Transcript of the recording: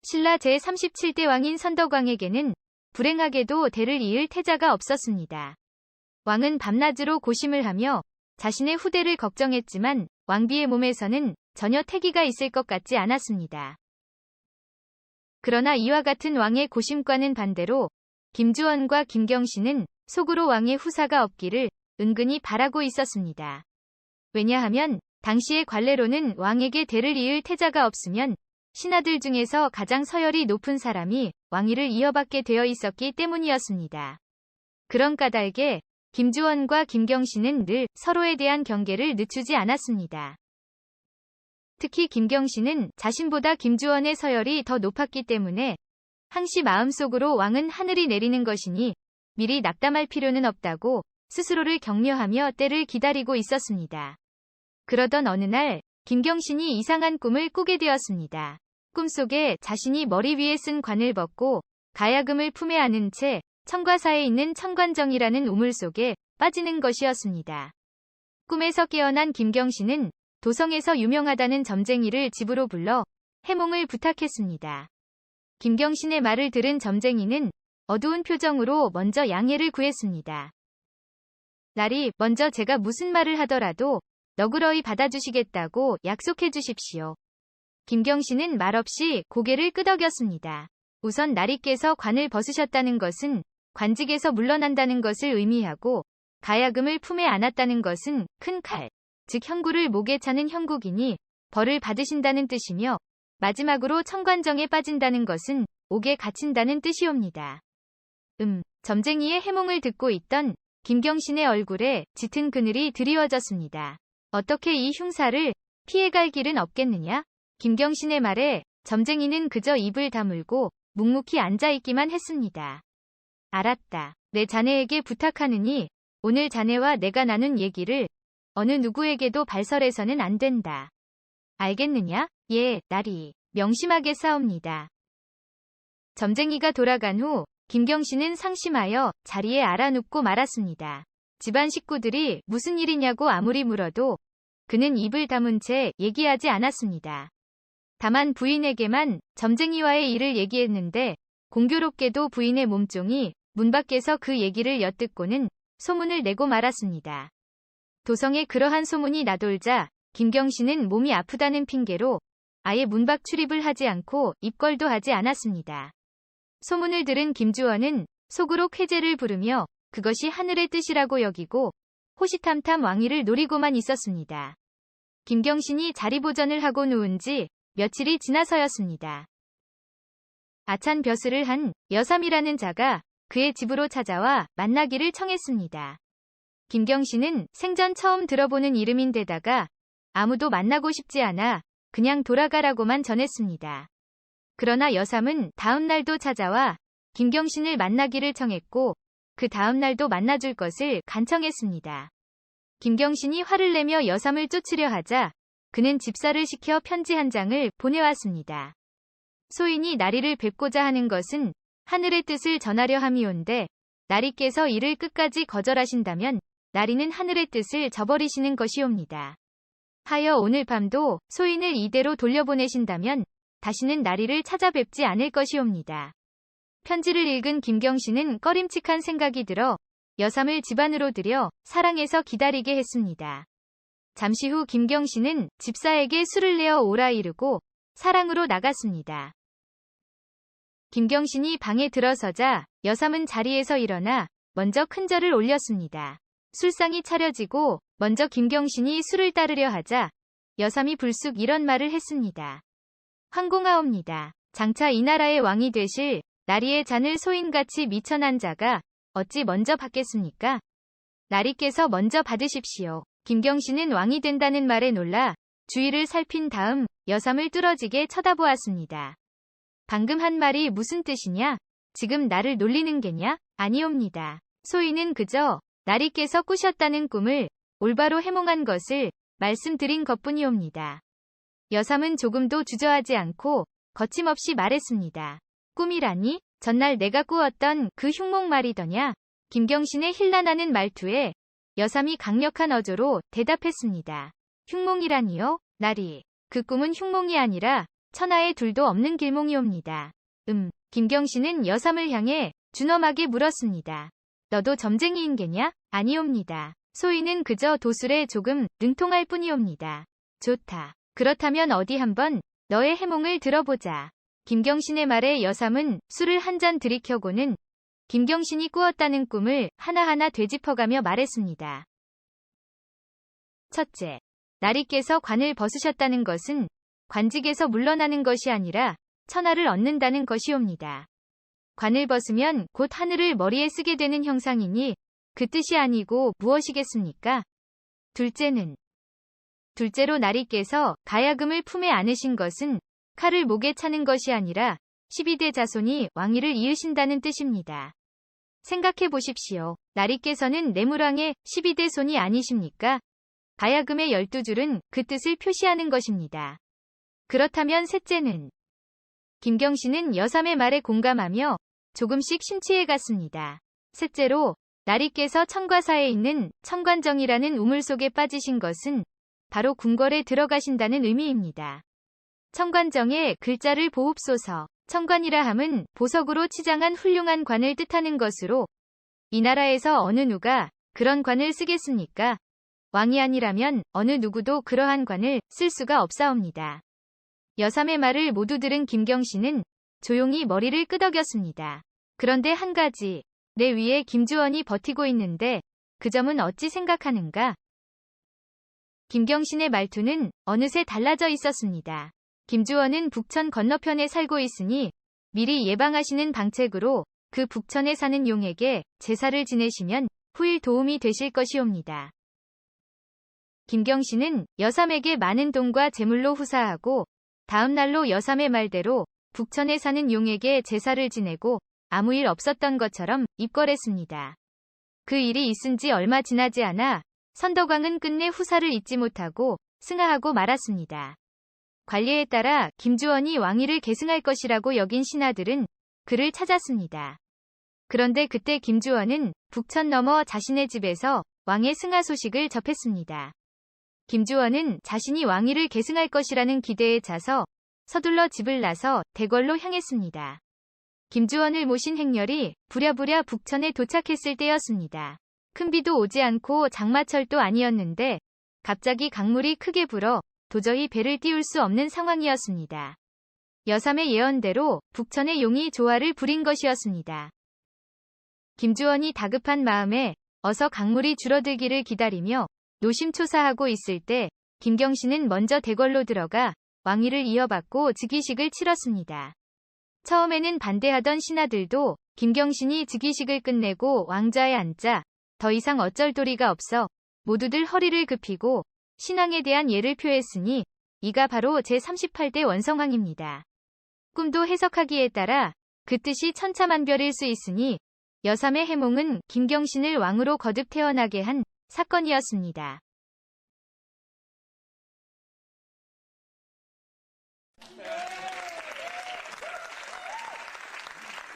신라 제37대 왕인 선덕왕에게는 불행하게도 대를 이을 태자가 없었습니다. 왕은 밤낮으로 고심을 하며 자신의 후대를 걱정했지만 왕비의 몸에서는 전혀 태기가 있을 것 같지 않았습니다. 그러나 이와 같은 왕의 고심과는 반대로 김주원과 김경신은 속으로 왕의 후사가 없기를 은근히 바라고 있었습니다. 왜냐하면 당시의 관례로는 왕에게 대를 이을 태자가 없으면 신하들 중에서 가장 서열이 높은 사람이 왕위를 이어받게 되어 있었기 때문이었습니다. 그런 까닭에 김주원과 김경신은 늘 서로에 대한 경계를 늦추지 않았습니다. 특히 김경신은 자신보다 김주원의 서열이 더 높았기 때문에 항시 마음속으로 왕은 하늘이 내리는 것이니 미리 낙담할 필요는 없다고 스스로를 격려하며 때를 기다리고 있었습니다. 그러던 어느 날 김경신이 이상한 꿈을 꾸게 되었습니다. 꿈속에 자신이 머리 위에 쓴 관을 벗고 가야금을 품에 안은 채 청과사에 있는 청관정이라는 우물 속에 빠지는 것이었습니다. 꿈에서 깨어난 김경신은 도성에서 유명하다는 점쟁이를 집으로 불러 해몽을 부탁했습니다. 김경신의 말을 들은 점쟁이는 어두운 표정으로 먼저 양해를 구했습니다. 날이 먼저 제가 무슨 말을 하더라도 너그러이 받아주시겠다고 약속해 주십시오. 김경신은 말없이 고개를 끄덕였습니다. 우선 나리께서 관을 벗으셨다는 것은 관직에서 물러난다는 것을 의미하고 가야금을 품에 안았다는 것은 큰 칼, 즉 형구를 목에 차는 형국이니 벌을 받으신다는 뜻이며 마지막으로 청관정에 빠진다는 것은 옥에 갇힌다는 뜻이옵니다. 점쟁이의 해몽을 듣고 있던 김경신의 얼굴에 짙은 그늘이 드리워졌습니다. 어떻게 이 흉사를 피해갈 길은 없겠느냐? 김경신의 말에 점쟁이는 그저 입을 다물고 묵묵히 앉아있기만 했습니다. 알았다. 내 자네에게 부탁하느니 오늘 자네와 내가 나눈 얘기를 어느 누구에게도 발설해서는 안 된다. 알겠느냐? 예, 나리. 명심하게 싸웁니다. 점쟁이가 돌아간 후 김경신은 상심하여 자리에 알아눕고 말았습니다. 집안 식구들이 무슨 일이냐고 아무리 물어도 그는 입을 다문 채 얘기하지 않았습니다. 다만 부인에게만 점쟁이와의 일을 얘기했는데 공교롭게도 부인의 몸종이 문 밖에서 그 얘기를 엿듣고는 소문을 내고 말았습니다. 도성에 그러한 소문이 나돌자 김경신은 몸이 아프다는 핑계로 아예 문 밖 출입을 하지 않고 입걸도 하지 않았습니다. 소문을 들은 김주원은 속으로 쾌재를 부르며 그것이 하늘의 뜻이라고 여기고 호시탐탐 왕위를 노리고만 있었습니다. 김경신이 자리보전을 하고 누운 지 며칠이 지나서였습니다. 아찬 벼슬을 한 여삼이라는 자가 그의 집으로 찾아와 만나기를 청했습니다. 김경신은 생전 처음 들어보는 이름인데다가 아무도 만나고 싶지 않아 그냥 돌아가라고만 전했습니다. 그러나 여삼은 다음 날도 찾아와 김경신을 만나기를 청했고 그 다음 날도 만나줄 것을 간청했습니다. 김경신이 화를 내며 여삼을 쫓으려 하자 그는 집사를 시켜 편지 한 장을 보내왔습니다. 소인이 나리를 뵙고자 하는 것은 하늘의 뜻을 전하려 함이온데 나리께서 이를 끝까지 거절하신다면 나리는 하늘의 뜻을 저버리시는 것이옵니다. 하여 오늘 밤도 소인을 이대로 돌려보내신다면 다시는 나리를 찾아뵙지 않을 것이옵니다. 편지를 읽은 김경신은 꺼림칙한 생각이 들어 여삼을 집 안으로 들여 사랑해서 기다리게 했습니다. 잠시 후 김경신은 집사에게 술을 내어 오라 이르고 사랑으로 나갔습니다. 김경신이 방에 들어서자 여삼은 자리에서 일어나 먼저 큰 절을 올렸습니다. 술상이 차려지고 먼저 김경신이 술을 따르려 하자 여삼이 불쑥 이런 말을 했습니다. 황공하옵니다. 장차 이 나라의 왕이 되실 나리의 잔을 소인같이 미천한 자가 어찌 먼저 받겠습니까? 나리께서 먼저 받으십시오. 김경신은 왕이 된다는 말에 놀라 주위를 살핀 다음 여삼을 뚫어지게 쳐다보았습니다. 방금 한 말이 무슨 뜻이냐? 지금 나를 놀리는 게냐? 아니옵니다. 소인은 그저 나리께서 꾸셨다는 꿈을 올바로 해몽한 것을 말씀드린 것뿐이옵니다. 여삼은 조금도 주저하지 않고 거침없이 말했습니다. 꿈이라니? 전날 내가 꾸었던 그 흉몽 말이더냐? 김경신의 힐난하는 말투에 여삼이 강력한 어조로 대답했습니다. 흉몽이라니요? 나리. 그 꿈은 흉몽이 아니라 천하에 둘도 없는 길몽이옵니다. 김경신은 여삼을 향해 준엄하게 물었습니다. 너도 점쟁이인 게냐? 아니옵니다. 소인은 그저 도술에 조금 능통할 뿐이옵니다. 좋다. 그렇다면 어디 한번 너의 해몽을 들어보자. 김경신의 말에 여삼은 술을 한 잔 들이켜고는 김경신이 꾸었다는 꿈을 하나하나 되짚어가며 말했습니다. 첫째, 나리께서 관을 벗으셨다는 것은 관직에서 물러나는 것이 아니라 천하를 얻는다는 것이옵니다. 관을 벗으면 곧 하늘을 머리에 쓰게 되는 형상이니 그 뜻이 아니고 무엇이겠습니까? 둘째로 나리께서 가야금을 품에 안으신 것은 칼을 목에 차는 것이 아니라 12대 자손이 왕위를 이으신다는 뜻입니다. 생각해 보십시오. 나리께서는 내무랑의 12대 손이 아니십니까? 가야금의 12줄은 그 뜻을 표시하는 것입니다. 그렇다면 셋째는 김경신은 여삼의 말에 공감하며 조금씩 심취해 갔습니다. 셋째로 나리께서 청과사에 있는 청관정이라는 우물 속에 빠지신 것은 바로 궁궐에 들어가신다는 의미입니다. 청관정의 글자를 보읍소서. 청관이라 함은 보석으로 치장한 훌륭한 관을 뜻하는 것으로 이 나라에서 어느 누가 그런 관을 쓰겠습니까? 왕이 아니라면 어느 누구도 그러한 관을 쓸 수가 없사옵니다. 여삼의 말을 모두 들은 김경신은 조용히 머리를 끄덕였습니다. 그런데 한 가지, 내 위에 김주원이 버티고 있는데 그 점은 어찌 생각하는가? 김경신의 말투는 어느새 달라져 있었습니다. 김주원은 북천 건너편에 살고 있으니 미리 예방하시는 방책으로 그 북천에 사는 용에게 제사를 지내시면 후일 도움이 되실 것이옵니다. 김경신은 여삼에게 많은 돈과 재물로 후사하고 다음 날로 여삼의 말대로 북천에 사는 용에게 제사를 지내고 아무 일 없었던 것처럼 입궐했습니다. 그 일이 있은 지 얼마 지나지 않아 선덕왕은 끝내 후사를 잊지 못하고 승하하고 말았습니다. 관례에 따라 김주원이 왕위를 계승할 것이라고 여긴 신하들은 그를 찾았습니다. 그런데 그때 김주원은 북천 너머 자신의 집에서 왕의 승하 소식을 접했습니다. 김주원은 자신이 왕위를 계승할 것이라는 기대에 차서 서둘러 집을 나서 대궐로 향했습니다. 김주원을 모신 행렬이 부랴부랴 북천에 도착했을 때였습니다. 큰 비도 오지 않고 장마철도 아니었는데 갑자기 강물이 크게 불어 도저히 배를 띄울 수 없는 상황이었습니다. 여삼의 예언대로 북천의 용이 조화를 부린 것이었습니다. 김주원이 다급한 마음에 어서 강물이 줄어들기를 기다리며 노심초사하고 있을 때 김경신은 먼저 대궐로 들어가 왕위를 이어받고 즉위식을 치렀습니다. 처음에는 반대하던 신하들도 김경신이 즉위식을 끝내고 왕좌에 앉자 더 이상 어쩔 도리가 없어 모두들 허리를 굽히고 신앙에 대한 예를 표했으니 이가 바로 제38대 원성왕입니다. 꿈도 해석하기에 따라 그 뜻이 천차만별일 수 있으니 여삼의 해몽은 김경신을 왕으로 거듭 태어나게 한 사건이었습니다.